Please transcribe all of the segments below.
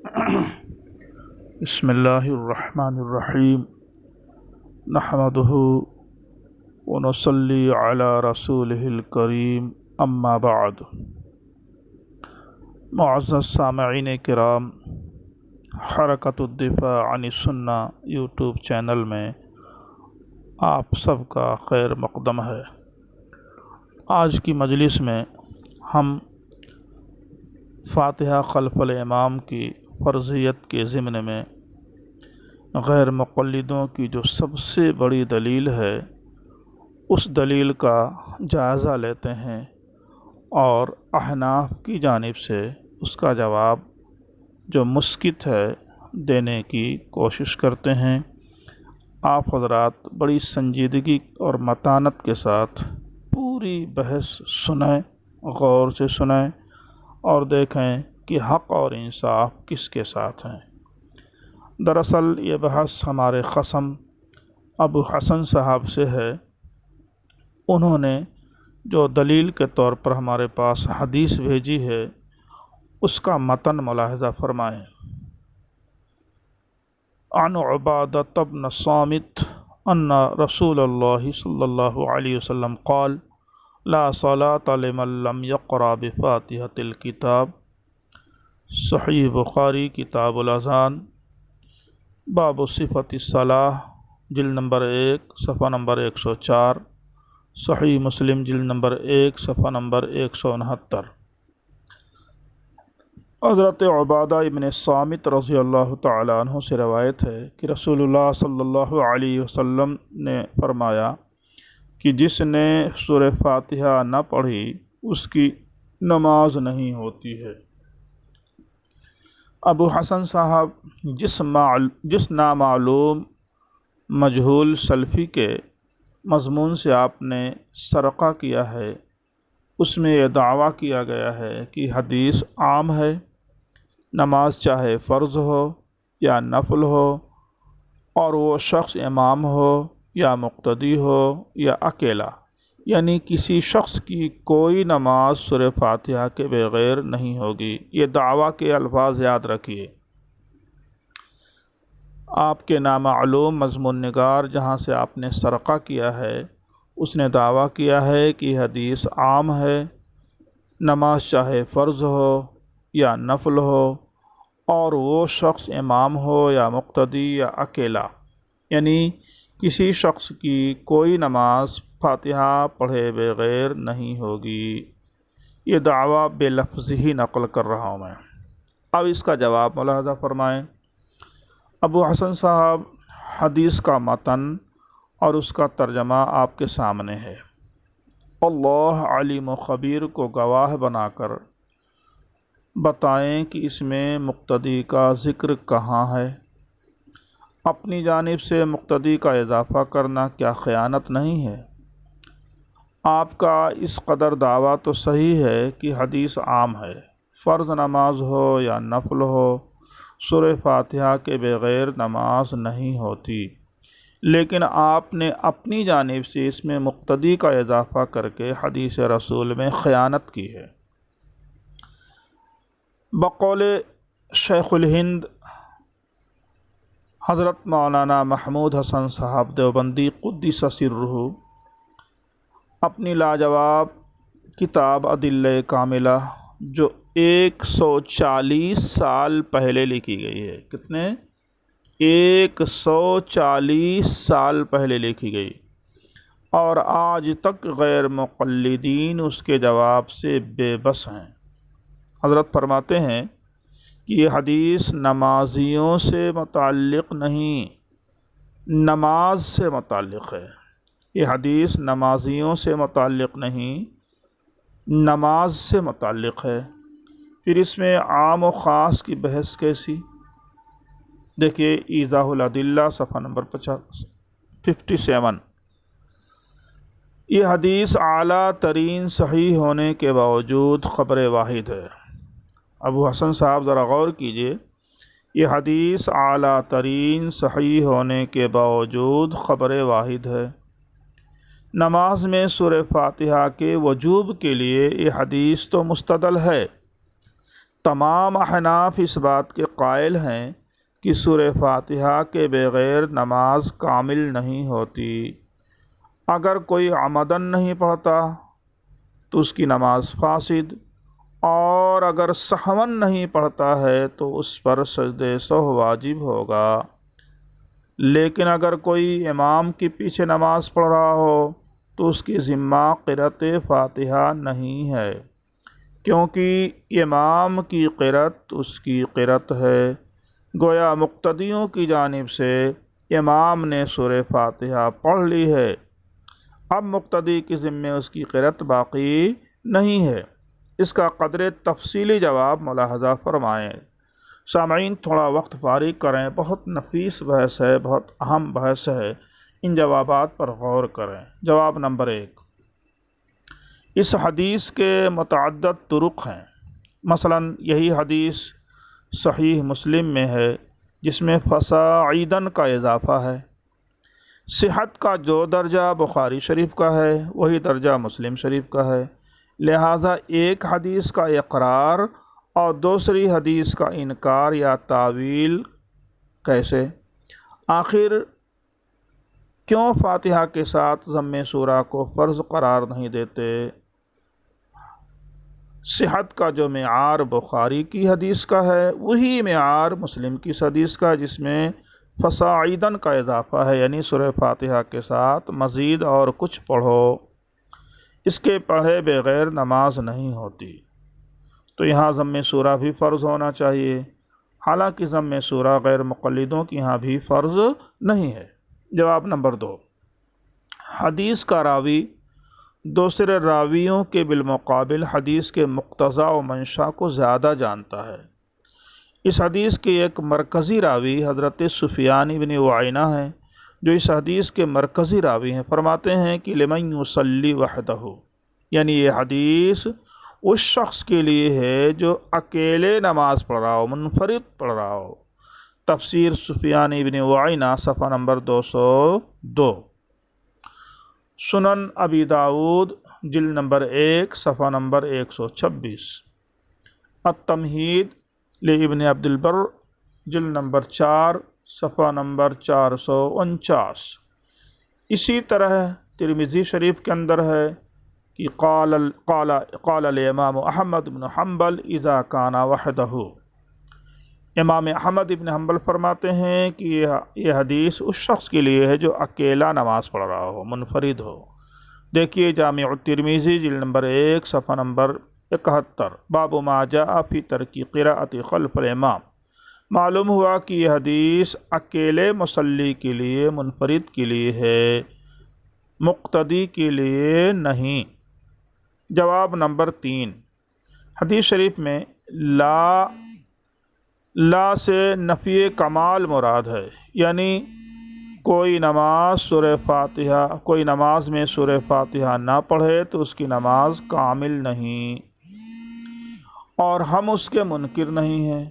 بسم اللہ الرحمن الرحیم نحمدہ ونصلی علی رسولہ الکریم اما بعد۔ معزز سامعین کرام، حرکت الدفاع عن السنہ یوٹیوب چینل میں آپ سب کا خیر مقدم ہے۔ آج کی مجلس میں ہم فاتحہ خلف الامام کی فرضیت کے ضمن میں غیر مقلدوں کی جو سب سے بڑی دلیل ہے اس دلیل کا جائزہ لیتے ہیں اور احناف کی جانب سے اس کا جواب جو مسکت ہے دینے کی کوشش کرتے ہیں۔ آپ حضرات بڑی سنجیدگی اور متانت کے ساتھ پوری بحث سنیں، غور سے سنیں اور دیکھیں کہ حق اور انصاف کس کے ساتھ ہیں۔ دراصل یہ بحث ہمارے خصم ابو حسن صاحب سے ہے۔ انہوں نے جو دلیل کے طور پر ہمارے پاس حدیث بھیجی ہے اس کا متن ملاحظہ فرمائیں۔ عن عبادۃ بن صامت ان رسول اللہ صلی اللہ علیہ وسلم قال لا صلاة لمن لم يقرأ بفاتحة الكتاب، صحیح بخاری کتاب الاذان، باب صفت الصلاۃ، جلد نمبر 1 صفحہ نمبر 104، صحیح مسلم جلد نمبر 1 صفحہ نمبر 169۔ حضرت عبادہ ابن صامت رضی اللہ تعالیٰ عنہ سے روایت ہے کہ رسول اللہ صلی اللہ علیہ وسلم نے فرمایا کہ جس نے سورہ فاتحہ نہ پڑھی اس کی نماز نہیں ہوتی ہے۔ ابو حسن صاحب جس نامعلوم مجہول سلفی کے مضمون سے آپ نے سرقہ کیا ہے اس میں یہ دعویٰ کیا گیا ہے کہ حدیث عام ہے، نماز چاہے فرض ہو یا نفل ہو اور وہ شخص امام ہو یا مقتدی ہو یا اکیلا، یعنی کسی شخص کی کوئی نماز سورہ فاتحہ کے بغیر نہیں ہوگی۔ یہ دعویٰ کے الفاظ یاد رکھیے۔ آپ کے نامعلوم مضمون نگار جہاں سے آپ نے سرقہ کیا ہے اس نے دعویٰ کیا ہے کہ حدیث عام ہے، نماز چاہے فرض ہو یا نفل ہو اور وہ شخص امام ہو یا مقتدی یا اکیلا، یعنی کسی شخص کی کوئی نماز فاتحہ پڑھے بغیر نہیں ہوگی۔ یہ دعویٰ بے لفظ ہی نقل کر رہا ہوں میں۔ اب اس کا جواب ملاحظہ فرمائیں۔ ابو حسن صاحب حدیث کا متن اور اس کا ترجمہ آپ کے سامنے ہے۔ اللہ علیم و خبیر کو گواہ بنا کر بتائیں کہ اس میں مقتدی کا ذکر کہاں ہے۔ اپنی جانب سے مقتدی کا اضافہ کرنا کیا خیانت نہیں ہے؟ آپ کا اس قدر دعویٰ تو صحیح ہے کہ حدیث عام ہے، فرض نماز ہو یا نفل ہو سورہ فاتحہ کے بغیر نماز نہیں ہوتی، لیکن آپ نے اپنی جانب سے اس میں مقتدی کا اضافہ کر کے حدیث رسول میں خیانت کی ہے۔ بقول شیخ الہند حضرت مولانا محمود حسن صاحب دیوبندی قدس سرہ اپنی لاجواب کتاب ادلہ کاملہ جو 140 سال پہلے لکھی گئی ہے، کتنے 140 سال پہلے لکھی گئی اور آج تک غیر مقلدین اس کے جواب سے بے بس ہیں۔ حضرت فرماتے ہیں کہ یہ حدیث نمازیوں سے متعلق نہیں، نماز سے متعلق ہے۔ یہ حدیث نمازیوں سے متعلق نہیں، نماز سے متعلق ہے۔ پھر اس میں عام و خاص کی بحث کیسی؟ دیکھیے ایضاح الادلہ صفحہ نمبر 57۔ یہ حدیث اعلیٰ ترین صحیح ہونے کے باوجود خبر واحد ہے۔ ابو حسن صاحب ذرا غور کیجئے، یہ حدیث اعلیٰ ترین صحیح ہونے کے باوجود خبر واحد ہے۔ نماز میں سورہ فاتحہ کے وجوب کے لیے یہ حدیث تو مستدل ہے، تمام احناف اس بات کے قائل ہیں کہ سورہ فاتحہ کے بغیر نماز کامل نہیں ہوتی۔ اگر کوئی عمدن نہیں پڑھتا تو اس کی نماز فاسد، اور اگر سہون نہیں پڑھتا ہے تو اس پر سجدہ سہو واجب ہوگا۔ لیکن اگر کوئی امام کے پیچھے نماز پڑھ رہا ہو تو اس کی ذمہ قرأت فاتحہ نہیں ہے، کیونکہ امام کی قرأت اس کی قرأت ہے۔ گویا مقتدیوں کی جانب سے امام نے سورہ فاتحہ پڑھ لی ہے، اب مقتدی کے ذمے اس کی قرأت باقی نہیں ہے۔ اس کا قدر تفصیلی جواب ملاحظہ فرمائیں۔ سامعین تھوڑا وقت فارغ کریں، بہت نفیس بحث ہے، بہت اہم بحث ہے، ان جوابات پر غور کریں۔ جواب نمبر 1، اس حدیث کے متعدد طرق ہیں۔ مثلا یہی حدیث صحیح مسلم میں ہے جس میں فصاعیدن کا اضافہ ہے۔ صحت کا جو درجہ بخاری شریف کا ہے وہی درجہ مسلم شریف کا ہے، لہٰذا ایک حدیث کا اقرار اور دوسری حدیث کا انکار یا تعویل کیسے؟ آخر کیوں فاتحہ کے ساتھ ضم سورہ کو فرض قرار نہیں دیتے؟ صحت کا جو معیار بخاری کی حدیث کا ہے وہی معیار مسلم کی حدیث کا، جس میں فصاعیدن کا اضافہ ہے، یعنی سورہ فاتحہ کے ساتھ مزید اور کچھ پڑھو، اس کے پڑھے بغیر نماز نہیں ہوتی۔ تو یہاں ضم سورہ بھی فرض ہونا چاہیے، حالانکہ ضم سورہ غیر مقلدوں کی یہاں بھی فرض نہیں ہے۔ جواب نمبر 2، حدیث کا راوی دوسرے راویوں کے بالمقابل حدیث کے مقتضا و منشا کو زیادہ جانتا ہے۔ اس حدیث کے ایک مرکزی راوی حضرت سفیان بن عیینہ ہیں، جو اس حدیث کے مرکزی راوی ہیں۔ فرماتے ہیں کہ لمن یصلی وحدہ، یعنی یہ حدیث اس شخص کے لیے ہے جو اکیلے نماز پڑھ رہا ہو، منفرد پڑھ رہا ہو۔ تفسیر سفیان بن عیینہ صفحہ نمبر 202، سنن ابی داود جلد نمبر 1 صفحہ نمبر 126، التمہید لابن عبد البر جلد نمبر 4 صفحہ نمبر 449۔ اسی طرح ترمذی شریف کے اندر ہے کہ قال الامام احمد بن حنبل اذا کان وحدہ، امام احمد بن حنبل فرماتے ہیں کہ یہ حدیث اس شخص کے لیے ہے جو اکیلا نماز پڑھ رہا ہو، منفرد ہو۔ دیکھیے جامع الترمذی جلد نمبر 1 صفحہ نمبر 71، باب ما جاء فی ترک قراءۃ خلف الامام۔ معلوم ہوا کہ یہ حدیث اکیلے مصلی کے لیے، منفرد کے لیے ہے، مقتدی کے لیے نہیں۔ جواب نمبر 3، حدیث شریف میں لا سے نفی کمال مراد ہے، یعنی کوئی نماز میں سورہ فاتحہ نہ پڑھے تو اس کی نماز کامل نہیں، اور ہم اس کے منکر نہیں ہیں۔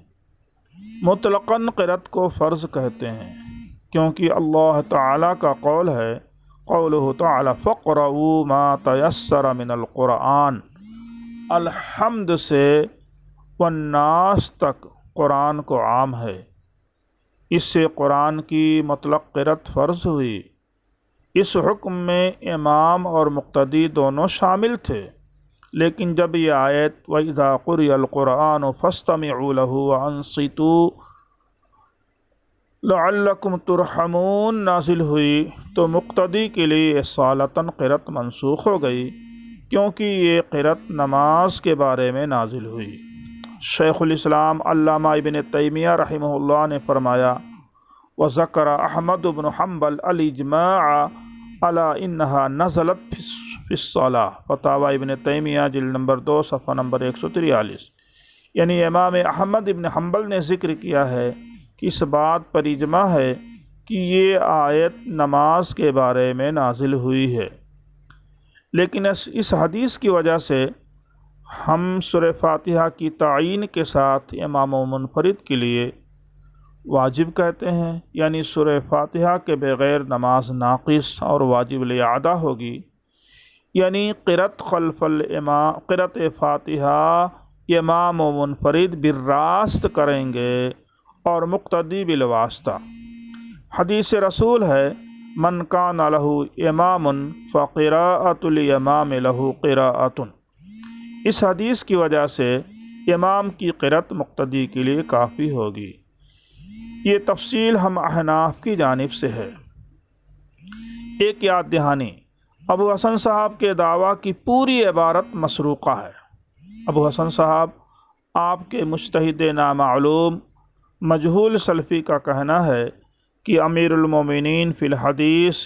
مطلقاً قرأت کو فرض کہتے ہیں، کیونکہ اللہ تعالیٰ کا قول ہے، قولہ تعالی فَاقْرَؤُوا مَا تَيَسَّرَ مِنَ الْقُرْآنِ، الحمد سے والناس تک قرآن کو عام ہے، اس سے قرآن کی مطلق قرأت فرض ہوئی۔ اس حکم میں امام اور مقتدی دونوں شامل تھے، لیکن جب یہ آیت وَإِذَا قُرِئَ الْقُرْآنُ فَاسْتَمِعُوا لَهُ وَأَنصِتُوا لَعَلَّكُمْ تُرْحَمُونَ نازل ہوئی تو مقتدی کے لیے اصالتاً قرأت منسوخ ہو گئی، کیونکہ یہ قرأت نماز کے بارے میں نازل ہوئی۔ شیخ الاسلام علامہ ابن تیمیہ رحمہ اللہ نے فرمایا، وَذَكَرَ احمد بن حنبل الاجماع علی انہا نزلت فی الصلاۃ، فتاوی ابن تیمیہ جلد نمبر 2 صفحہ نمبر 143، یعنی امام احمد بن حنبل نے ذکر کیا ہے کہ اس بات پر اجماع ہے کہ یہ آیت نماز کے بارے میں نازل ہوئی ہے، لیکن اس حدیث کی وجہ سے ہم سورہ فاتحہ کی تعین کے ساتھ امام و منفرد کے لیے واجب کہتے ہیں، یعنی سورہ فاتحہ کے بغیر نماز ناقص اور واجب الاعادہ ہوگی، یعنی قرأت خلف الامام، قرأت فاتحہ امام و منفرد بالراست کریں گے اور مقتدی بالواسطہ۔ حدیث رسول ہے من کان لہ امام فقراءۃ الامام لہ قراءۃ۔ اس حدیث کی وجہ سے امام کی قرأت مقتدی کے لیے کافی ہوگی۔ یہ تفصیل ہم احناف کی جانب سے ہے۔ ایک یاد دہانی، ابو حسن صاحب کے دعویٰ کی پوری عبارت مسروقہ ہے۔ ابو حسن صاحب آپ کے مجتہد نامعلوم مجہول سلفی کا کہنا ہے کہ امیر المومنین فی الحدیث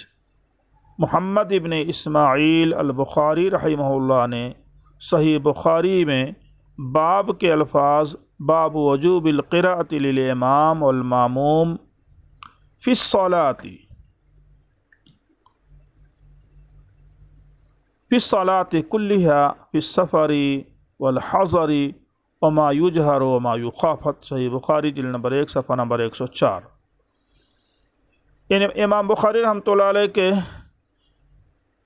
محمد ابن اسماعیل البخاری رحمہ اللہ نے صحیح بخاری میں باب کے الفاظ باب وجوب القراءۃ للامام والماموم فی الصلاۃ کلھا فی السفر والحضر وما یجہر وما یخافت۔ صحیح بخاری جلد نمبر 1 صفحہ نمبر 104۔ امام بخاری رحمۃ اللہ علیہ کے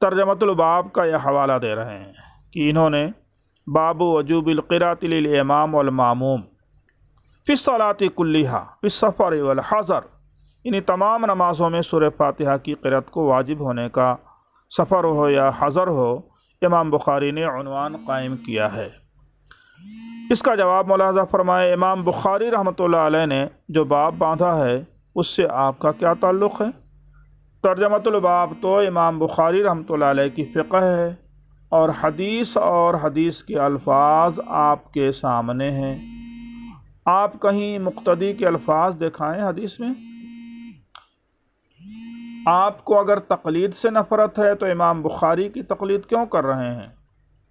ترجمۃ الباب کا یہ حوالہ دے رہے ہیں کہ انہوں نے باب وجوب القراءۃ للامام والماموم فی الصلاۃ کلھا فی السفر والحضر، یعنی تمام نمازوں میں سورہ فاتحہ کی قرأت کو واجب ہونے کا، سفر ہو یا حضر ہو، امام بخاری نے عنوان قائم کیا ہے۔ اس کا جواب ملاحظہ فرمائے، امام بخاری رحمۃ اللہ علیہ نے جو باب باندھا ہے اس سے آپ کا کیا تعلق ہے؟ ترجمۃ الباب تو امام بخاری رحمۃ اللہ علیہ کی فقہ ہے اور حدیث کے الفاظ آپ کے سامنے ہیں۔ آپ کہیں مقتدی کے الفاظ دکھائیں حدیث میں۔ آپ کو اگر تقلید سے نفرت ہے تو امام بخاری کی تقلید کیوں کر رہے ہیں؟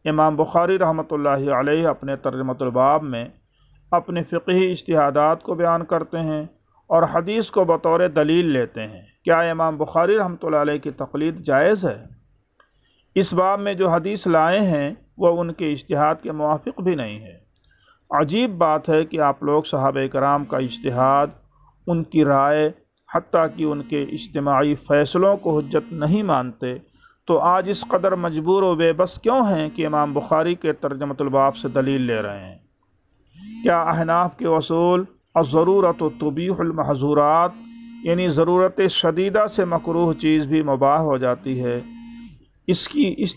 امام بخاری رحمۃ اللہ علیہ اپنے ترجمۃ الباب میں اپنے فقہی اجتہادات کو بیان کرتے ہیں اور حدیث کو بطور دلیل لیتے ہیں۔ کیا امام بخاری رحمۃ اللہ علیہ کی تقلید جائز ہے؟ اس باب میں جو حدیث لائے ہیں وہ ان کے اجتہاد کے موافق بھی نہیں ہے۔ عجیب بات ہے کہ آپ لوگ صحابہ کرام کا اجتہاد، ان کی رائے، حتیٰ کہ ان کے اجتماعی فیصلوں کو حجت نہیں مانتے، تو آج اس قدر مجبور و بے بس کیوں ہیں کہ امام بخاری کے ترجمۃ الباب سے دلیل لے رہے ہیں؟ کیا احناف کے اصول الضرورۃ تبیح المحظورات، یعنی ضرورت شدیدہ سے مکروہ چیز بھی مباح ہو جاتی ہے، اس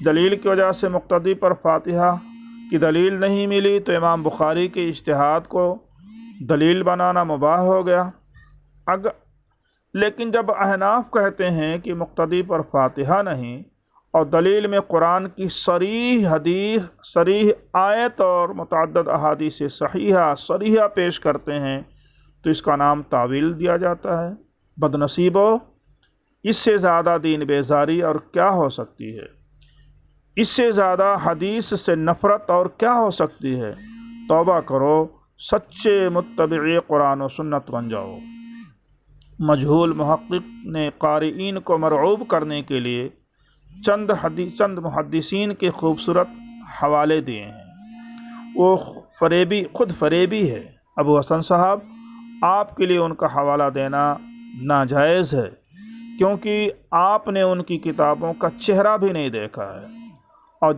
دلیل کی وجہ سے مقتدی پر فاتحہ کی دلیل نہیں ملی تو امام بخاری کے اجتہاد کو دلیل بنانا مباح ہو گیا؟ لیکن جب احناف کہتے ہیں کہ مقتدی پر فاتحہ نہیں اور دلیل میں قرآن کی صریح آیت اور متعدد احادیث صریحہ پیش کرتے ہیں تو اس کا نام تعویل دیا جاتا ہے۔ بدنصیبو، اس سے زیادہ دین بیزاری اور کیا ہو سکتی ہے؟ اس سے زیادہ حدیث سے نفرت اور کیا ہو سکتی ہے؟ توبہ کرو، سچے متبعی قرآن و سنت بن جاؤ۔ مجہول محقق نے قارئین کو مرعوب کرنے کے لیے چند محدثین کے خوبصورت حوالے دیے ہیں۔ وہ خود فریبی ہے۔ ابو حسن صاحب، آپ کے لیے ان کا حوالہ دینا ناجائز ہے کیونکہ آپ نے ان کی کتابوں کا چہرہ بھی نہیں دیکھا ہے، اور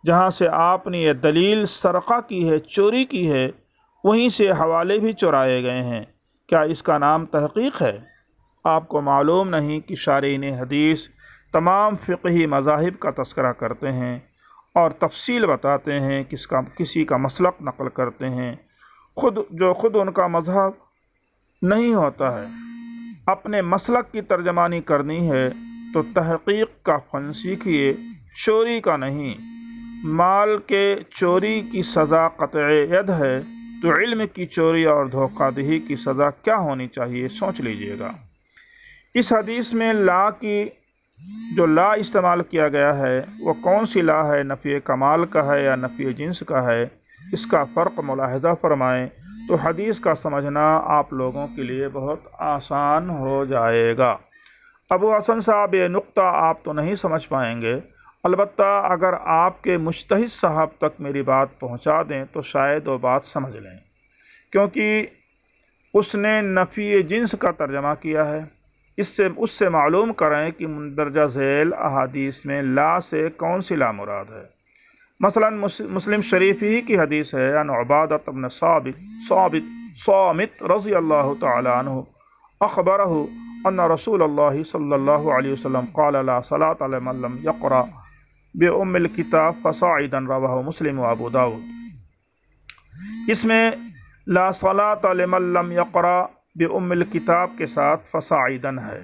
جہاں سے آپ نے یہ دلیل سرقہ کی ہے، چوری کی ہے، وہیں سے حوالے بھی چرائے گئے ہیں۔ کیا اس کا نام تحقیق ہے؟ آپ کو معلوم نہیں کہ شارحین حدیث تمام فقہی مذاہب کا تذکرہ کرتے ہیں اور تفصیل بتاتے ہیں، کسی کا مسلک نقل کرتے ہیں، خود ان کا مذہب نہیں ہوتا ہے۔ اپنے مسلک کی ترجمانی کرنی ہے تو تحقیق کا فن سیکھیے، چوری کا نہیں۔ مال کے چوری کی سزا قطع ید ہے تو علم کی چوری اور دھوکہ دہی کی سزا کیا ہونی چاہیے، سوچ لیجئے گا۔ اس حدیث میں جو لا استعمال کیا گیا ہے وہ کون سی لا ہے؟ نفی کمال کا ہے یا نفی جنس کا ہے؟ اس کا فرق ملاحظہ فرمائیں تو حدیث کا سمجھنا آپ لوگوں کے لیے بہت آسان ہو جائے گا۔ ابو حسن صاحب، یہ نقطہ آپ تو نہیں سمجھ پائیں گے، البتہ اگر آپ کے مجتہد صاحب تک میری بات پہنچا دیں تو شاید وہ بات سمجھ لیں، کیونکہ اس نے نفی جنس کا ترجمہ کیا ہے۔ اس سے معلوم کریں کہ مندرجہ ذیل احادیث میں لا سے کون سی لا مراد ہے۔ مثلا مسلم شریف ہی کی حدیث ہے، ان عبادۃ بن صامت رضی اللہ تعالی عنہ اخبرہ ان رسول اللہ صلی اللہ علیہ وسلم قال لا صلاۃ لمن لم یقرأ بأم الکتاب فصاعدا، رواہ مسلم و ابو داؤد۔ اس میں لا صلاۃ لمن لم یقرأ بأم الکتاب کے ساتھ فصاعدا ہے،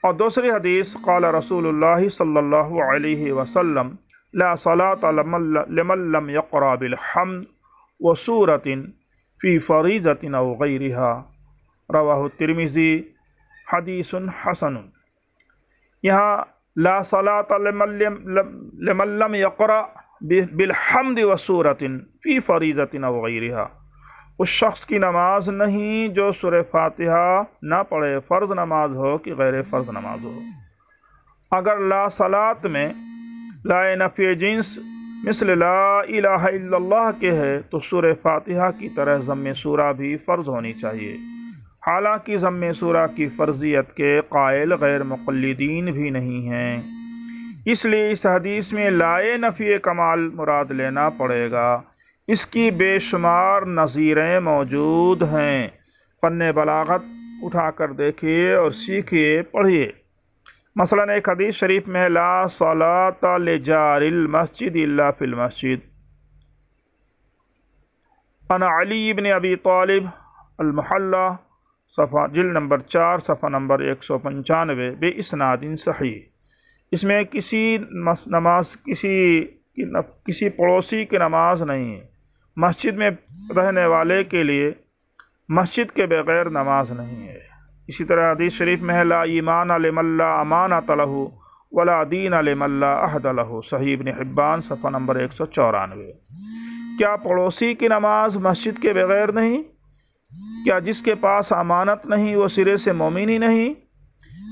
اور دوسری حدیث قال رسول اللہ صلی اللہ علیہ وسلم لا صلاۃ لمن لم یقرأ بالحمد وسورۃ فی فریضۃ او غیرہا، رواہ الترمذی، حدیث حسن۔ یہاں لا صلاۃ لمن لم یقرأ بالحمد وسورۃ فی فریضۃ او غیرہا، اس شخص کی نماز نہیں جو سورہ فاتحہ نہ پڑھے، فرض نماز ہو کہ غیر فرض نماز ہو۔ اگر لا صلاۃ میں لا نفی جنس مثل لا الہ الا اللہ کے ہے تو سورہ فاتحہ کی طرح ضم سورہ بھی فرض ہونی چاہیے، حالانکہ ضم سورہ کی فرضیت کے قائل غیر مقلدین بھی نہیں ہیں، اس لیے اس حدیث میں لا نفی کمال مراد لینا پڑے گا۔ اس کی بے شمار نظیریں موجود ہیں، فن بلاغت اٹھا کر دیکھیے اور سیکھیے، پڑھیے۔ مثلا ایک حدیث شریف میں لا صلاۃ لجار المسجد الا فی المسجد، ان علی بن ابی طالب المحلہ، صفحہ جلد نمبر 4 صفحہ نمبر 195 بے اسناد صحیح۔ اس میں کسی پڑوسی کی نماز نہیں ہے، مسجد میں رہنے والے کے لیے مسجد کے بغیر نماز نہیں ہے۔ اسی طرح حدیث شریف میں ہے لا ایمان لمن لا امانۃ لہ ولا دین لمن لا عہد لہ، صحیح ابن حبان صفحہ نمبر 194۔ کیا پڑوسی کی نماز مسجد کے بغیر نہیں؟ کیا جس کے پاس امانت نہیں وہ سرے سے مومن ہی نہیں؟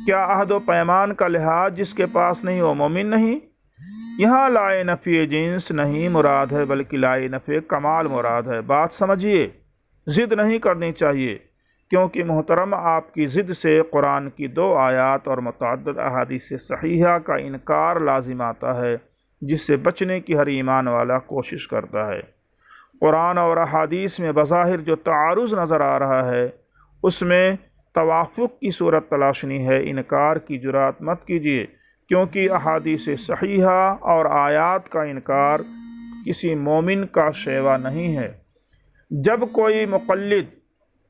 کیا عہد و پیمان کا لحاظ جس کے پاس نہیں وہ مومن نہیں؟ یہاں لا نفی جنس نہیں مراد ہے بلکہ لا نفی کمال مراد ہے۔ بات سمجھیے، ضد نہیں کرنی چاہیے، کیونکہ محترم آپ کی ضد سے قرآن کی 2 آیات اور متعدد احادیث صحیحہ کا انکار لازم آتا ہے، جس سے بچنے کی ہر ایمان والا کوشش کرتا ہے۔ قرآن اور احادیث میں بظاہر جو تعارض نظر آ رہا ہے اس میں توافق کی صورت تلاشنی ہے، انکار کی جرات مت کیجیے، کیونکہ احادیث صحیحہ اور آیات کا انکار کسی مومن کا شیوا نہیں ہے۔ جب کوئی مقلد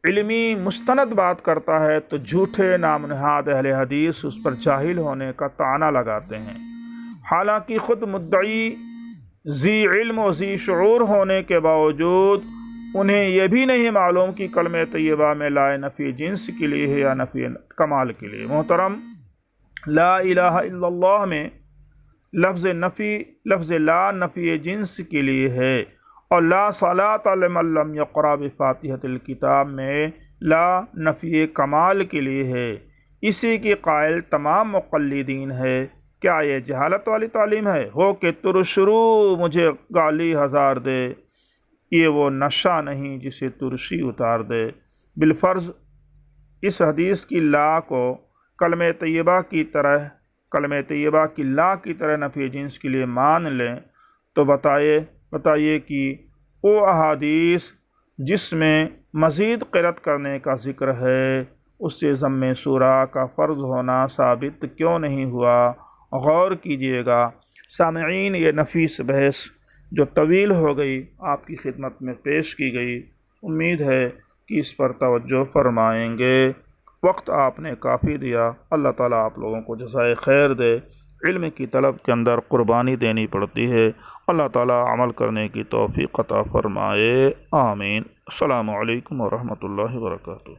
علمی مستند بات کرتا ہے تو جھوٹے نام نہاد اہل حدیث اس پر جاہل ہونے کا طعنہ لگاتے ہیں، حالانکہ خود مدعی ذی علم و ذی شعور ہونے کے باوجود انہیں یہ بھی نہیں معلوم کہ کلمہ طیبہ میں لا نفی جنس کے لیے ہے یا نفی کمال کے لیے۔ محترم، لا الہ الا اللہ میں لفظ لا نفی جنس کے لیے ہے، اور لا صلاۃ لمن لم یقرأ بفاتحۃ الکتاب میں لا نفی کمال کے لیے ہے۔ اسی کی قائل تمام مقلدین ہے۔ کیا یہ جہالت والی تعلیم ہے؟ ہو کہ ترشرو مجھے گالی ہزار دے، یہ وہ نشہ نہیں جسے ترشی اتار دے۔ بالفرض اس حدیث کی لا کو کلمہ طیبہ کی لا کی طرح نفی جنس کے لیے مان لیں تو بتائیے کہ وہ احادیث جس میں مزید قرأت کرنے کا ذکر ہے اس سے ضم سورہ کا فرض ہونا ثابت کیوں نہیں ہوا؟ غور کیجئے گا۔ سامعین، یہ نفیس بحث جو طویل ہو گئی آپ کی خدمت میں پیش کی گئی، امید ہے کہ اس پر توجہ فرمائیں گے۔ وقت آپ نے کافی دیا، اللہ تعالیٰ آپ لوگوں کو جزائے خیر دے۔ علم کی طلب کے اندر قربانی دینی پڑتی ہے، اللہ تعالیٰ عمل کرنے کی توفیق عطا فرمائے، آمین۔ السلام علیکم ورحمۃ اللہ وبرکاتہ۔